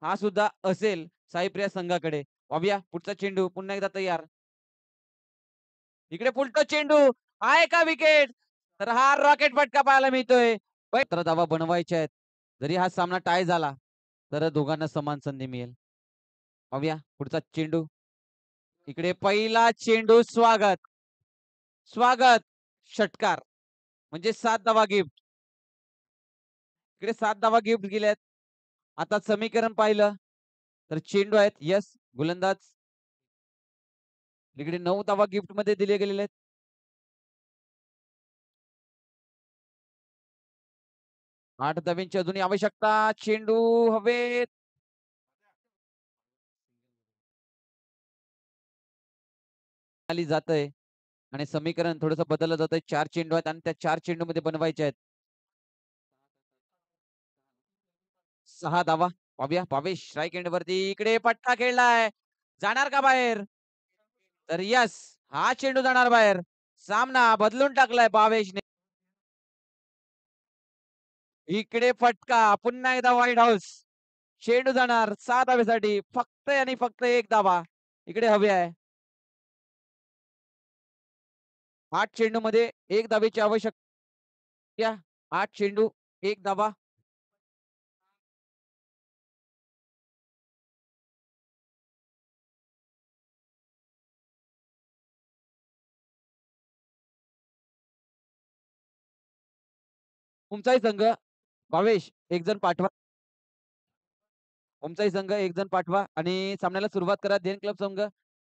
हा सुद्धा असेल साईप्रिया संघाकडे. पाहूया पुढचा चेंडू पुन्हा एकदा तयार. इकडे पुलटो चेंडू आहे का विकेट? तर हा रॉकेट फटका पाहायला मिळतोय. 17 धावा बनवायच्या आहेत. जरी हा सामना टाय झाला, तर दोघांना समान संधी मिळेल. पाहूया पुढचा चेंडू. इकडे पहिला चेंडू स्वागत. स्वागत षटकार म्हणजे 7 धावा गिफ्ट. इकडे 7 धावा गिफ्ट गेल्यात. आता समीकरण पाहिलं तर चेंडू आहेत. यस गोलंदाज. इकडे 9 धावा गिफ्टमध्ये दिले गेलेले आहेत. 8 धावांची अजूनही आवश्यकता. चेंडू हवेत. खाली जातंय आणि समीकरण थोडंसं बदललं जातंय. 4 चेंडू आहेत आणि त्या 4 चेंडूमध्ये बनवायचे आहेत. 6 धावा. पाहूया भावेश स्ट्राईक एंड वरती इकडे फटका खेळलाय. जाणार का बाहेर? तर यस हा चेंडू जाणार बाहेर. सामना बदलून टाकलाय भावेशने. इकडे फटका पुन्हा एकदा व्हाईट हाऊस. चेंडू जाणार 6 धावेसाठी. फक्त आणि फक्त 1 धावा इकडे हवी आहे. 8 चेंडूमध्ये 1 धावेची आवश्यकता. 8 चेंडू 1 धावा. तुमचाही संघ भावेश एक जण पाठवा. तुमचाही संघ एक जण पाठवा आणि सामन्याला सुरुवात करा. देन क्लब संघ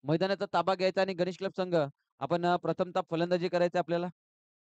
मैदानाचा ताबा घ्यायचा आणि गणेश क्लब संघ आपण प्रथमतः फलंदाजी करायची आपल्याला.